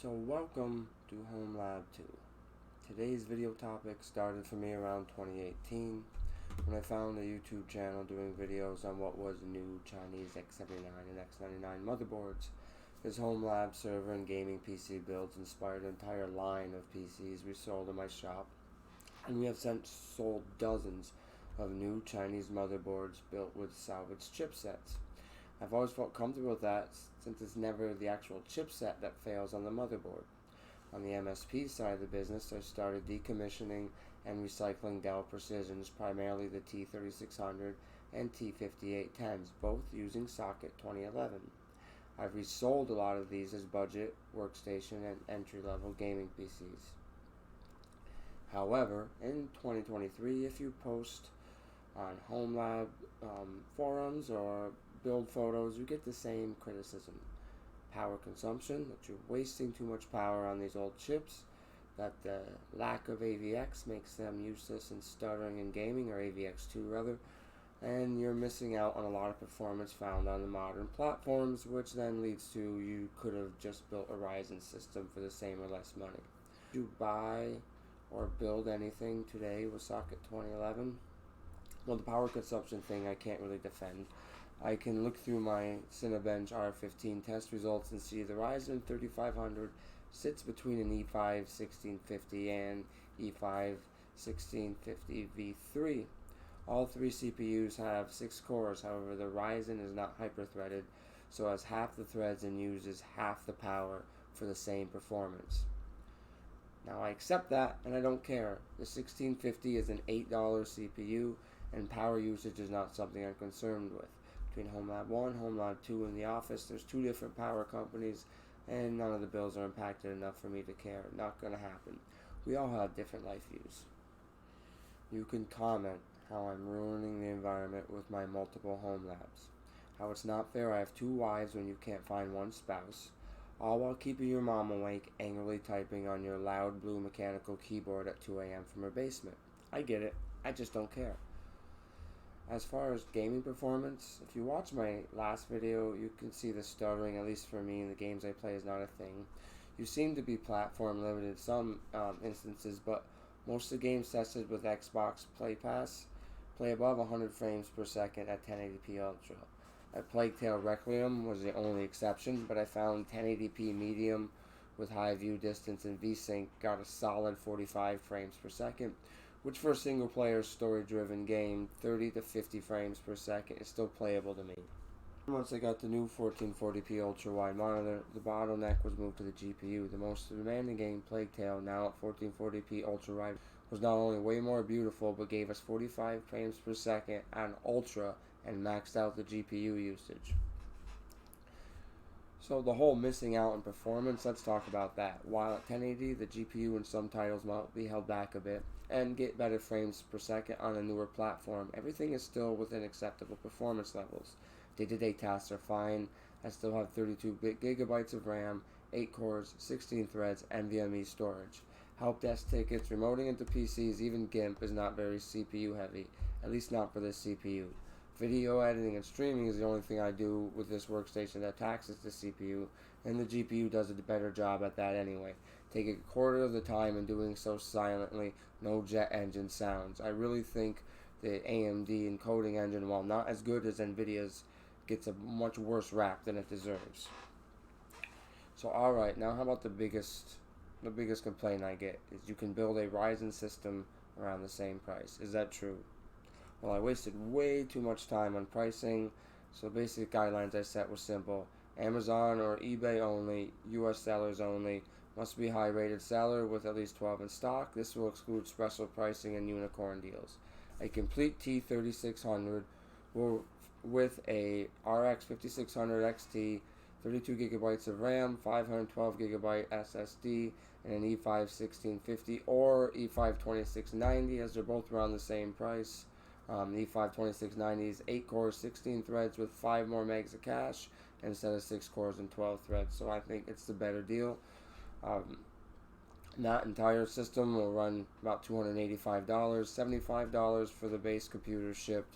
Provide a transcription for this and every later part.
So welcome to Home Lab 2. Today's video topic started for me around 2018 when I found a YouTube channel doing videos on what was new Chinese X79 and X99 motherboards. His Home Lab server and gaming PC builds inspired an entire line of PCs we sold in my shop, and we have since sold dozens of new Chinese motherboards built with salvaged chipsets. I've always felt comfortable with that since it's never the actual chipset that fails on the motherboard. On the MSP side of the business, I started decommissioning and recycling Dell Precisions, primarily the T3600 and T5810s, both using socket 2011. I've resold a lot of these as budget, workstation, and entry-level gaming PCs. However, in 2023, if you post on Home Lab forums or build photos, you get the same criticism. Power consumption, that you're wasting too much power on these old chips, that the lack of AVX makes them useless in stuttering in gaming, or AVX2 rather, and you're missing out on a lot of performance found on the modern platforms, which then leads to you could have just built a Ryzen system for the same or less money. Did you buy or build anything today with socket 2011? Well, the power consumption thing I can't really defend. I can look through my Cinebench R15 test results and see the Ryzen 3500 sits between an E5 1650 and E5 1650 V3. All three CPUs have 6 cores, however the Ryzen is not hyper-threaded, so has half the threads and uses half the power for the same performance. Now I accept that and I don't care. The 1650 is an $8 CPU and power usage is not something I'm concerned with. Between Home Lab 1, Home Lab 2, and the office, there's 2 different power companies, and none of the bills are impacted enough for me to care. Not going to happen. We all have different life views. You can comment how I'm ruining the environment with my multiple home labs. How it's not fair I have 2 wives when you can't find one spouse. All while keeping your mom awake, angrily typing on your loud blue mechanical keyboard at 2 a.m. from her basement. I get it. I just don't care. As far as gaming performance, if you watch my last video, you can see the stuttering, at least for me, in the games I play is not a thing. You seem to be platform limited in some instances, but most of the games tested with Xbox Play Pass play above 100 frames per second at 1080p Ultra. Plague Tale Requiem was the only exception, but I found 1080p medium with high view distance and VSync got a solid 45 frames per second, which for a single player story driven game, 30 to 50 frames per second is still playable to me. Once I got the new 1440p ultra wide monitor, the bottleneck was moved to the GPU. The most demanding game, Plague Tale, now at 1440p ultra wide, was not only way more beautiful but gave us 45 frames per second on ultra and maxed out the GPU usage. So the whole missing out in performance, let's talk about that. While at 1080, the GPU in some titles might be held back a bit and get better frames per second on a newer platform, everything is still within acceptable performance levels. Day-to-day tasks are fine. I still have 32 gigabytes of RAM, 8 cores, 16 threads, NVMe storage. Help desk tickets, remoting into PCs, even GIMP is not very CPU heavy, at least not for this CPU. Video editing and streaming is the only thing I do with this workstation that taxes the CPU, and the GPU does a better job at that anyway, taking a quarter of the time and doing so silently, no jet engine sounds. I really think the AMD encoding engine, while not as good as NVIDIA's, gets a much worse rap than it deserves. So alright, now how about the biggest complaint I get is you can build a Ryzen system around the same price. Is that true? Well, I wasted way too much time on pricing, so basic guidelines I set were simple. Amazon or eBay only, US sellers only, must be high rated seller with at least 12 in stock. This will exclude special pricing and unicorn deals. A complete T3600 with a RX 5600 XT, 32 gigabytes of RAM, 512 gigabyte SSD, and an E5 1650 or E5 2690, as they're both around the same price. The E5 2690 is 8 cores, 16 threads with 5 more megs of cache instead of 6 cores and 12 threads. So I think it's the better deal. That entire system will run about $285, $75 for the base computer shipped,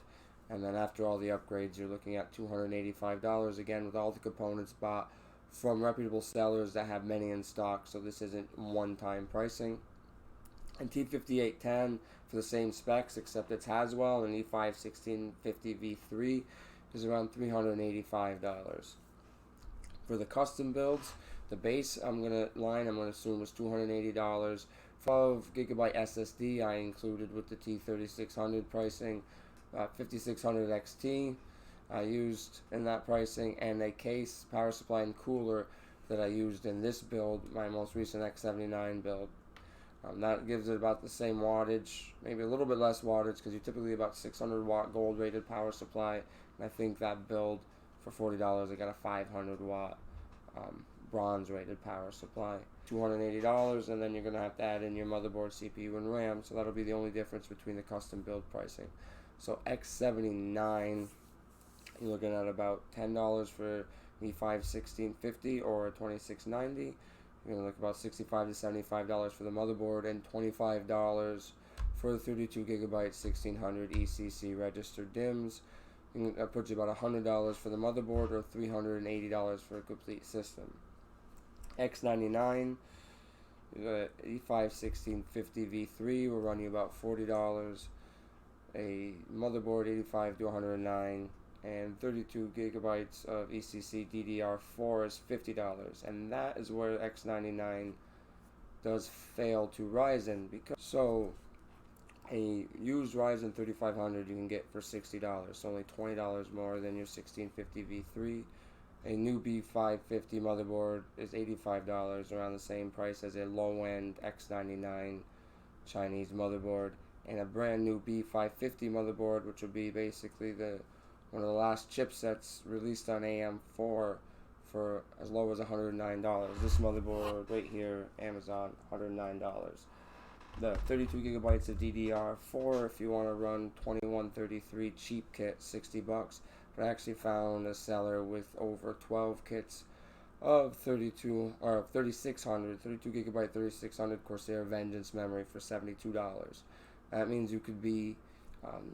and then after all the upgrades, you're looking at $285 again with all the components bought from reputable sellers that have many in stock, so this isn't one-time pricing. And T5810 for the same specs, except it's Haswell, and E5 1650 V3 is around $385. For the custom builds, the base I'm gonna assume was $280. 12GB SSD I included with the T3600 pricing, 5600 XT I used in that pricing, and a case, power supply, and cooler that I used in this build, my most recent X79 build. That gives it about the same wattage, maybe a little bit less wattage, because you're typically about 600 watt gold rated power supply, and I think that build for $40 I got a 500 watt bronze rated power supply. $280, and then you're going to have to add in your motherboard, CPU, and RAM, so that'll be the only difference between the custom build pricing. So X79, you're looking at about $10 for E5 1650 or 2690. You're going to look about $65 to $75 for the motherboard, and $25 for the 32GB 1600 ECC registered DIMMs. That puts you about $100 for the motherboard, or $380 for a complete system. X99, the E5 1650 V3 will run you about $40. A motherboard 85 to 109, and 32 gigabytes of ECC DDR4 is $50, and that is where X99 does fail to Ryzen, because a used Ryzen 3500 you can get for $60, so only $20 more than your 1650 V3. A new B550 motherboard is $85, around the same price as a low-end X99 Chinese motherboard, and a brand new B550 motherboard, which will be basically one of the last chipsets released on AM4, for as low as $109. This motherboard right here, Amazon, $109. The 32 gigabytes of DDR4, if you want to run 2133 cheap kit, $60. But I actually found a seller with over 12 kits of 32 gigabyte 3600 Corsair Vengeance memory for $72. That means you could be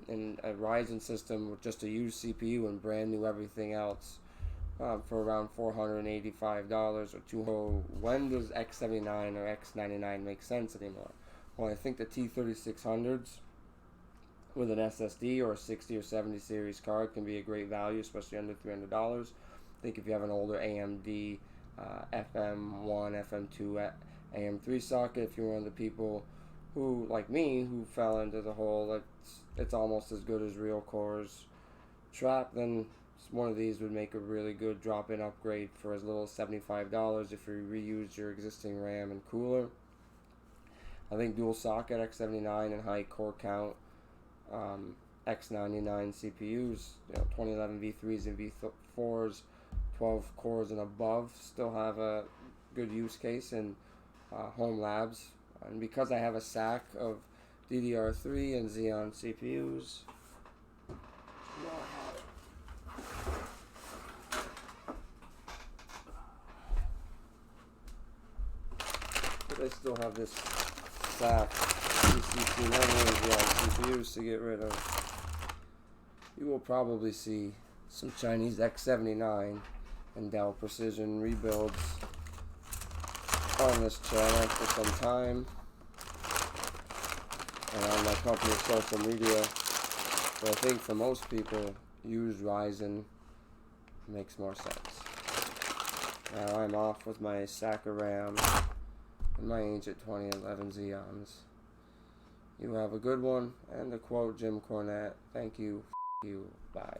in a Ryzen system with just a used CPU and brand new everything else for around $485 or $200. When does X79 or X99 make sense anymore? Well, I think the T3600s with an SSD or a 60 or 70 series card can be a great value, especially under $300. I think if you have an older AMD FM1, FM2, AM3 socket, if you're one of the people who, like me, who fell into the whole it's almost as good as real cores trap, then one of these would make a really good drop-in upgrade for as little as $75 if you reuse your existing RAM and cooler. I think dual socket X79 and high core count X99 CPUs, 2011 V3s and V4s, 12 cores and above, still have a good use case in home labs. And because I have a stack of DDR3 and Xeon CPUs, but I still have this stack ECC memory and Xeon CPUs to get rid of. You will probably see some Chinese X79 and Dell Precision rebuilds on this channel for some time and on my company's social media, but I think for most people, used Ryzen makes more sense. Now I'm off with my stack of RAM and my ancient 2011 Xeons. You have a good one, and to quote Jim Cornette, thank you, bye.